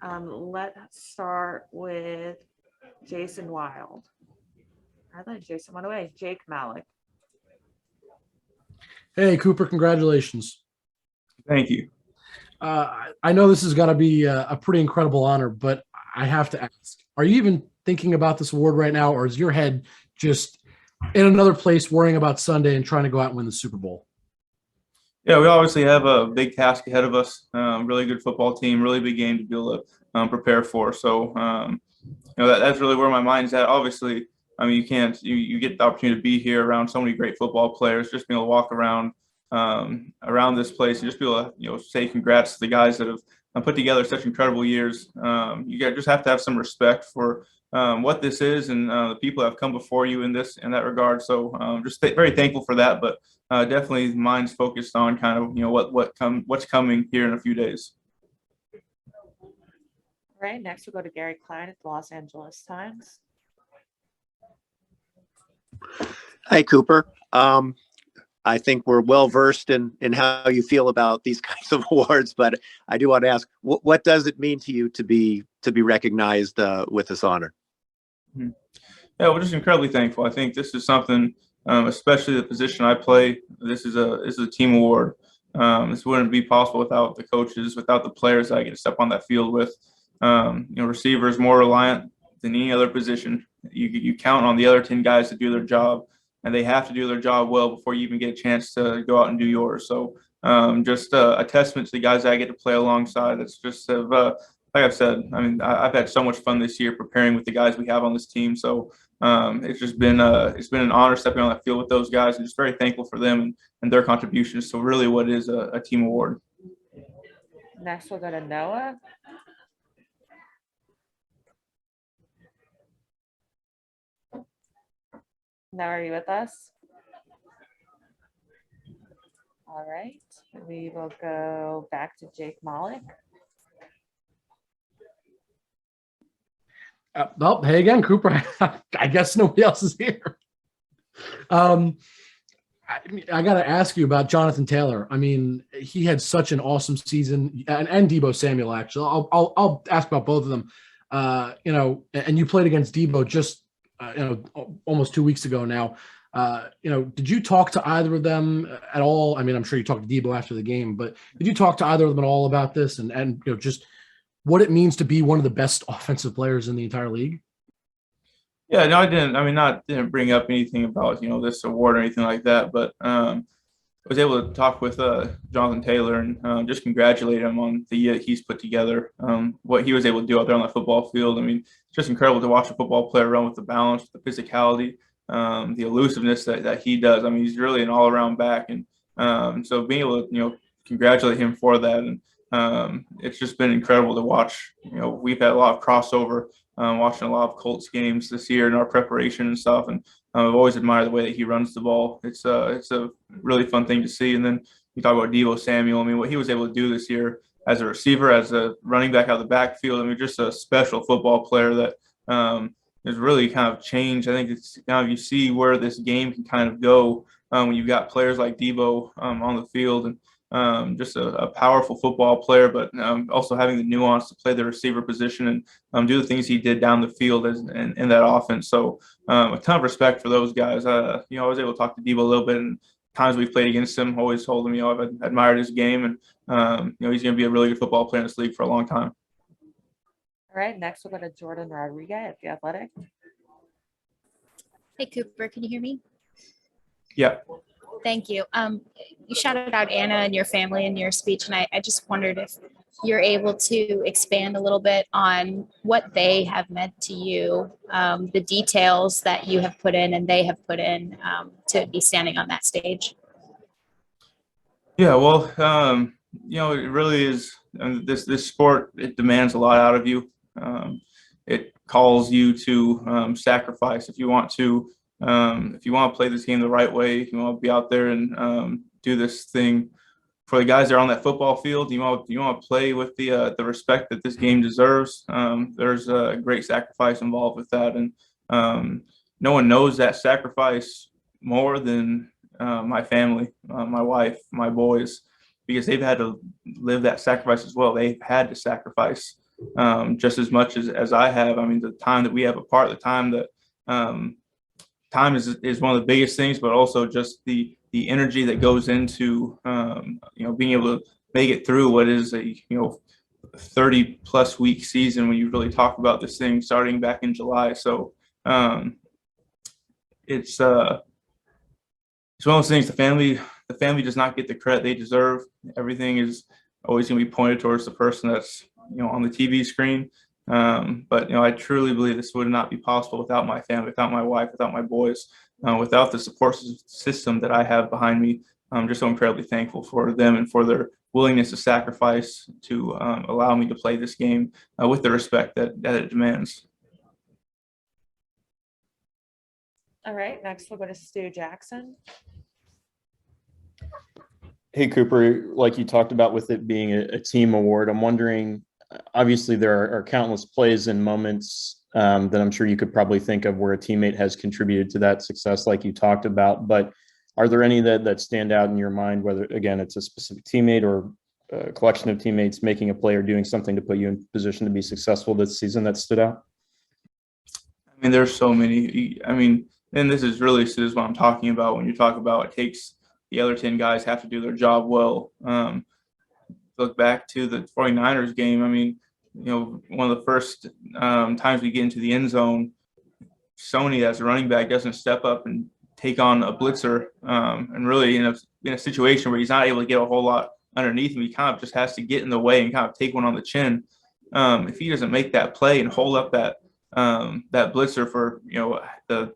Let's start with Jason Wild. I thought Jason went away. Jake Malik. Hey, Cooper, congratulations. Thank you. I know this is going to be a pretty incredible honor, but I have to ask, are you even thinking about this award right now, or is your head just in another place worrying about Sunday and trying to go out and win the Super Bowl? Yeah, we obviously have a big task ahead of us. Really good football team, really big game to be able to prepare for. So, that's really where my mind's at. Obviously, I mean, you get the opportunity to be here around so many great football players, just being able to walk around this place and just be able to, say congrats to the guys that have put together such incredible years. Just have to have some respect for what this is and the people that have come before you in that regard. So very thankful for that, but definitely mine's focused on kind of what's coming here in a few days. All right, next we'll go to Gary Klein at the Los Angeles Times. Hi, Cooper. I think we're well versed in how you feel about these kinds of awards, but I do want to ask, what does it mean to you to be recognized with this honor? Yeah, we're just incredibly thankful. I think this is something, especially the position I play. This is a team award. This wouldn't be possible without the coaches, without the players that I get to step on that field with. Receivers more reliant than any other position. You count on the other 10 guys to do their job, and they have to do their job well before you even get a chance to go out and do yours. So just a testament to the guys I get to play alongside. It's just like I've said, I mean, I've had so much fun this year preparing with the guys we have on this team. So it's just been an honor stepping on that field with those guys, and just very thankful for them and their contributions. So really, what is a team award? Next we'll go to Noah. Now, are you with us? All right, we will go back to Jake Malik. Well, hey again, Cooper. I guess nobody else is here. I got to ask you about Jonathan Taylor. I mean, he had such an awesome season, and Deebo Samuel. Actually, I'll ask about both of them. And you played against Deebo just almost 2 weeks ago now. Did you talk to either of them at all? I mean, I'm sure you talked to Deebo after the game, but did you talk to either of them at all about this and just what it means to be one of the best offensive players in the entire league? Yeah, no, I didn't. I mean, didn't bring up anything about this award or anything like that, but I was able to talk with Jonathan Taylor and just congratulate him on the year he's put together. What he was able to do out there on the football field. I mean, it's just incredible to watch a football player run with the balance, the physicality, the elusiveness that he does. I mean, he's really an all-around back, and so being able to congratulate him for that, and it's just been incredible to watch. We've had a lot of crossover, watching a lot of Colts games this year in our preparation and stuff, and I've always admired the way that he runs the ball. It's a really fun thing to see. And then you talk about Deebo Samuel. I mean, what he was able to do this year as a receiver, as a running back out of the backfield. I mean, just a special football player that has really kind of changed. I think it's kind of, you see where this game can kind of go when you've got players like Deebo on the field, and just a powerful football player, but also having the nuance to play the receiver position and do the things he did down the field in that offense. So a ton of respect for those guys. I was able to talk to Deebo a little bit, and times we've played against him, always told him, I've admired his game, and he's going to be a really good football player in this league for a long time. All right, next we'll go to Jordan Rodriguez at The Athletic. Hey, Cooper, can you hear me? Yeah. Thank you. You shouted out Anna and your family in your speech, and I just wondered if you're able to expand a little bit on what they have meant to you, the details that you have put in and they have put in to be standing on that stage. Yeah, well, it really is. This sport, it demands a lot out of you. It calls you to sacrifice if you want to. If you want to play this game the right way, if you want to be out there and do this thing for the guys that are on that football field, you want to play with the respect that this game deserves. There's a great sacrifice involved with that, and no one knows that sacrifice more than my family, my wife, my boys, because they've had to live that sacrifice as well. They've had to sacrifice just as much as I have. I mean, the time that we have apart, the time that time is one of the biggest things, but also just the energy that goes into being able to make it through what is a 30 plus week season when you really talk about this thing starting back in July. So it's one of those things. The family does not get the credit they deserve. Everything is always going to be pointed towards the person that's on the TV screen. But I truly believe this would not be possible without my family, without my wife, without my boys, without the support system that I have behind me. I'm just so incredibly thankful for them and for their willingness to sacrifice to allow me to play this game with the respect that it demands. All right, next we'll go to Stu Jackson. Hey, Cooper, like you talked about with it being a team award, I'm wondering, obviously there are countless plays and moments that I'm sure you could probably think of where a teammate has contributed to that success like you talked about, but are there any that stand out in your mind, whether, again, it's a specific teammate or a collection of teammates making a play or doing something to put you in position to be successful this season that stood out? I mean, there's so many. I mean, and this is what I'm talking about when you talk about it takes the other 10 guys have to do their job well. Look back to the 49ers game. I mean, one of the first times we get into the end zone, Sony as a running back doesn't step up and take on a blitzer, and really in a situation where he's not able to get a whole lot underneath him, he kind of just has to get in the way and kind of take one on the chin. If he doesn't make that play and hold up that blitzer for the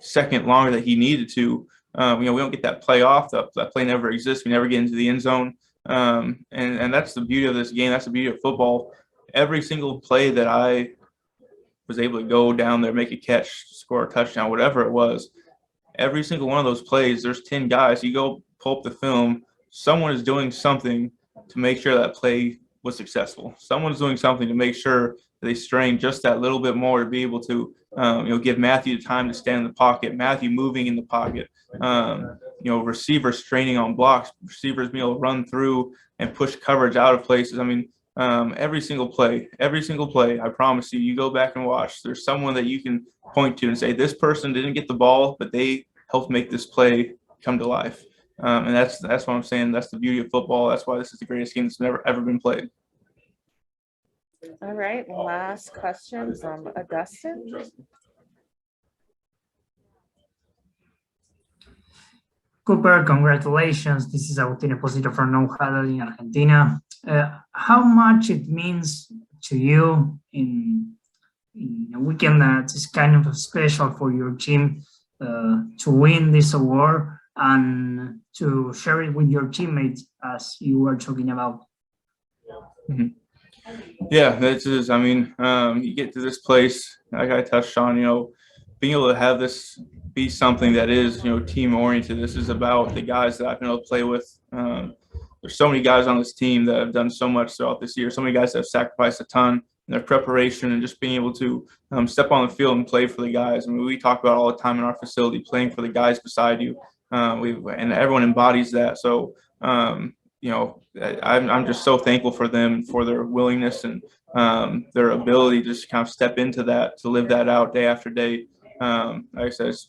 second longer that he needed to, we don't get that play off. That play never exists. We never get into the end zone. And that's the beauty of this game. That's the beauty of football. Every single play that I was able to go down there, make a catch, score a touchdown, whatever it was, every single one of those plays, there's 10 guys. You go pull up the film, someone is doing something to make sure that play was successful. Someone's doing something to make sure that they strain just that little bit more to be able to give Matthew the time to stand in the pocket, Matthew moving in the pocket, receivers straining on blocks, receivers being able to run through and push coverage out of places. I mean, every single play, I promise you, you go back and watch, there's someone that you can point to and say, this person didn't get the ball, but they helped make this play come to life. And that's what I'm saying. That's the beauty of football. That's why this is the greatest game that's never, ever been played. All right, last question from Augustin. Cooper, congratulations. This is Agustin Esposito from No Huddle in Argentina. How much it means to you in a weekend that is kind of special for your team to win this award and to share it with your teammates as you were talking about? Mm-hmm. Yeah, this is, I mean, you get to this place, like I touched on, being able to have this be something that is, team oriented. This is about the guys that I've been able to play with. There's so many guys on this team that have done so much throughout this year. So many guys that have sacrificed a ton in their preparation and just being able to step on the field and play for the guys. I mean, we talk about all the time in our facility, playing for the guys beside you. And everyone embodies that. So, I'm just so thankful for them and for their willingness and their ability to just kind of step into that, to live that out day after day. Like I said, it's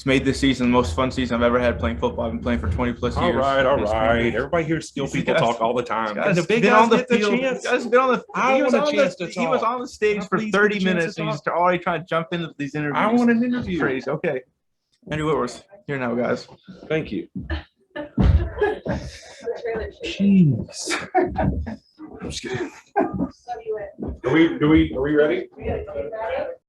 made this season the most fun season I've ever had playing football. I've been playing for 20 plus years. All right. Everybody hears skill people talk all the time. And the big guys get the chance. He was on the stage for 30 minutes and he's already trying to jump into these interviews. I want an interview. Crazy. Okay. Andrew Whitworth, here now, guys. Thank you. Jeez. I'm just kidding. Are we ready?